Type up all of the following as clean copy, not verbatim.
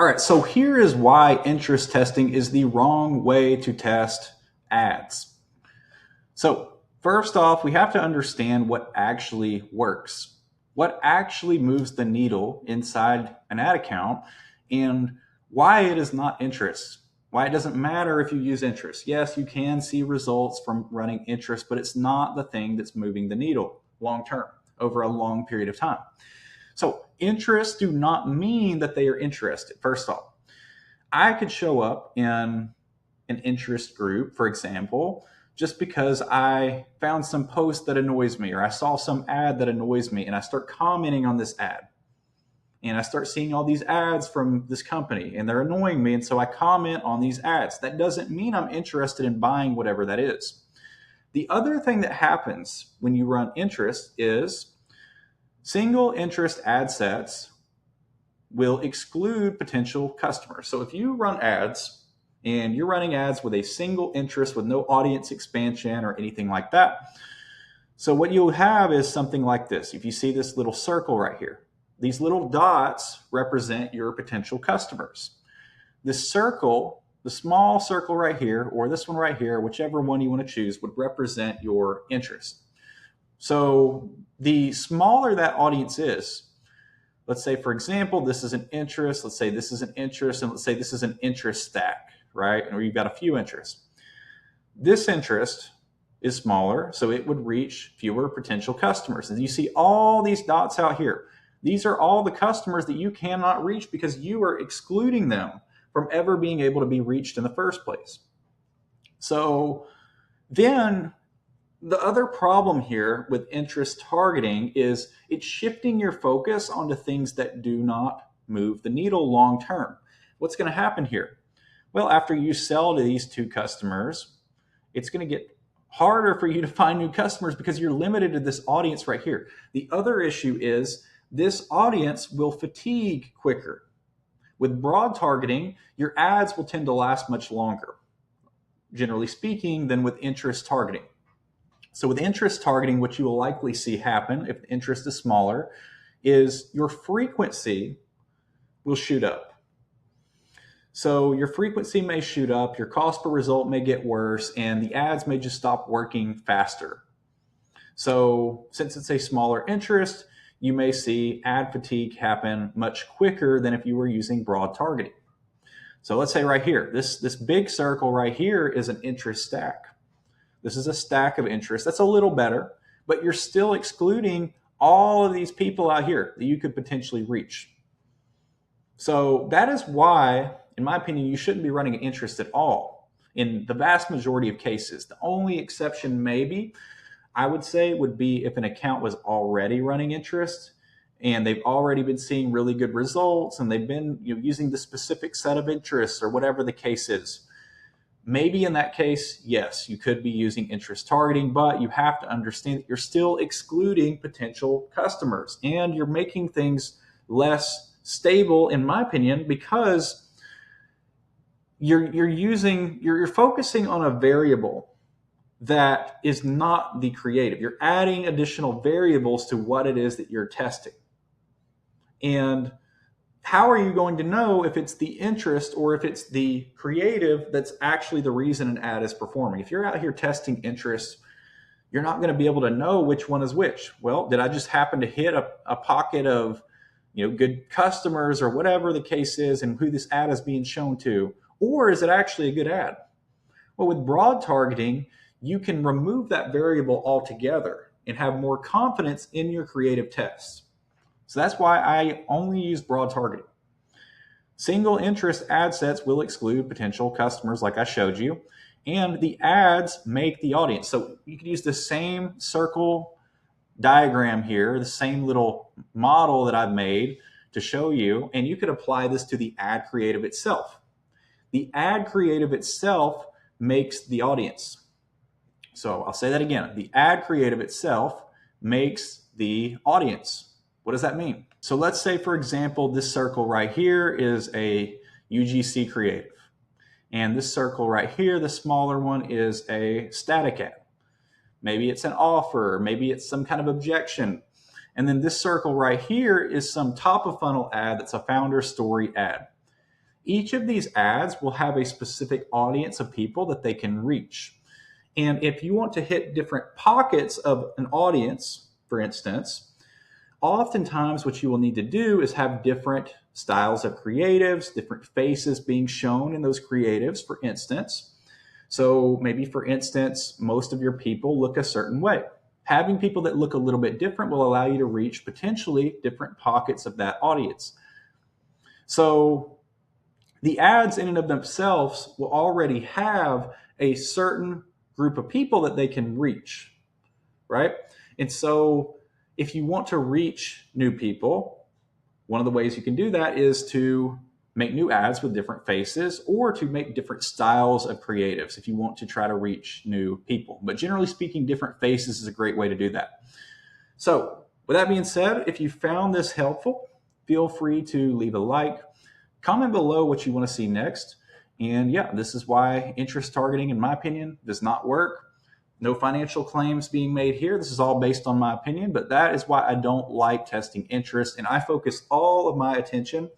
All right, so here is why interest testing is the wrong way to test ads. So first off, we have to understand what actually works. What actually moves the needle inside an ad account and why it is not interest. Why it doesn't matter if you use interest. Yes, you can see results from running interest, but it's not the thing that's moving the needle long term over a long period of time. So interests do not mean that they are interested. First off, I could show up in an interest group, for example, just because I found some post that annoys me or I saw some ad that annoys me and I start commenting on this ad. And I start seeing all these ads from this company and they're annoying me. And so I comment on these ads. That doesn't mean I'm interested in buying whatever that is. The other thing that happens when you run interest is single interest ad sets will exclude potential customers. So if you run ads and you're running ads with a single interest with no audience expansion or anything like that, so what you'll have is something like this. If you see this little circle right here, these little dots represent your potential customers. This circle, the small circle right here, or this one right here, whichever one you want to choose, would represent your interest. So the smaller that audience is, let's say, for example, this is an interest, let's say this is an interest, and let's say this is an interest stack, right? Or you've got a few interests. This interest is smaller, so it would reach fewer potential customers. And you see all these dots out here. These are all the customers that you cannot reach because you are excluding them from ever being able to be reached in the first place. So then the other problem here with interest targeting is it's shifting your focus onto things that do not move the needle long term. What's going to happen here? Well, after you sell to these two customers, it's going to get harder for you to find new customers because you're limited to this audience right here. The other issue is this audience will fatigue quicker. With broad targeting, your ads will tend to last much longer, generally speaking, than with interest targeting. So with interest targeting, what you will likely see happen if the interest is smaller is your frequency will shoot up. So your frequency may shoot up, your cost per result may get worse, and the ads may just stop working faster. So since it's a smaller interest, you may see ad fatigue happen much quicker than if you were using broad targeting. So let's say right here, this big circle right here is an interest stack. This is a stack of interest. That's a little better, but you're still excluding all of these people out here that you could potentially reach. So that is why, in my opinion, you shouldn't be running an interest at all in the vast majority of cases. The only exception maybe I would say would be if an account was already running interest and they've already been seeing really good results and they've been using the specific set of interests or whatever the case is. Maybe in that case, yes, you could be using interest targeting, but you have to understand that you're still excluding potential customers and you're making things less stable, in my opinion, because you're focusing on a variable that is not the creative. You're adding additional variables to what it is that you're testing. And how are you going to know if it's the interest or if it's the creative that's actually the reason an ad is performing? If you're out here testing interest, you're not going to be able to know which one is which. Well, did I just happen to hit a pocket of good customers or whatever the case is and who this ad is being shown to? Or is it actually a good ad? Well, with broad targeting, you can remove that variable altogether and have more confidence in your creative tests. So that's why I only use broad targeting. Single interest ad sets will exclude potential customers like I showed you, and the ads make the audience. So you could use the same circle diagram here, the same little model that I've made to show you, and you could apply this to the ad creative itself. The ad creative itself makes the audience. So I'll say that again. The ad creative itself makes the audience. What does that mean? So let's say, for example, this circle right here is a UGC creative. And this circle right here, the smaller one, is a static ad. Maybe it's an offer, maybe it's some kind of objection. And then this circle right here is some top of funnel ad that's a founder story ad. Each of these ads will have a specific audience of people that they can reach. And if you want to hit different pockets of an audience, for instance, oftentimes what you will need to do is have different styles of creatives, different faces being shown in those creatives, for instance. So maybe, for instance, most of your people look a certain way. Having people that look a little bit different will allow you to reach potentially different pockets of that audience. So the ads in and of themselves will already have a certain group of people that they can reach, right? And so if you want to reach new people, one of the ways you can do that is to make new ads with different faces or to make different styles of creatives if you want to try to reach new people. But generally speaking, different faces is a great way to do that. So with that being said, if you found this helpful, feel free to leave a like, comment below what you want to see next. And yeah, this is why interest targeting, in my opinion, does not work. No financial claims being made here. This is all based on my opinion, but that is why I don't like testing interest. And I focus all of my attention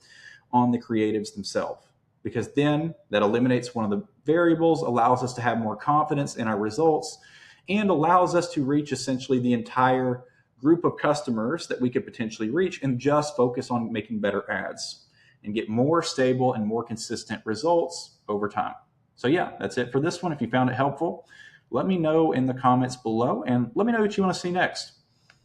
on the creatives themselves, because then that eliminates one of the variables, allows us to have more confidence in our results, and allows us to reach essentially the entire group of customers that we could potentially reach and just focus on making better ads and get more stable and more consistent results over time. So yeah, that's it for this one. If you found it helpful, let me know in the comments below and let me know what you want to see next.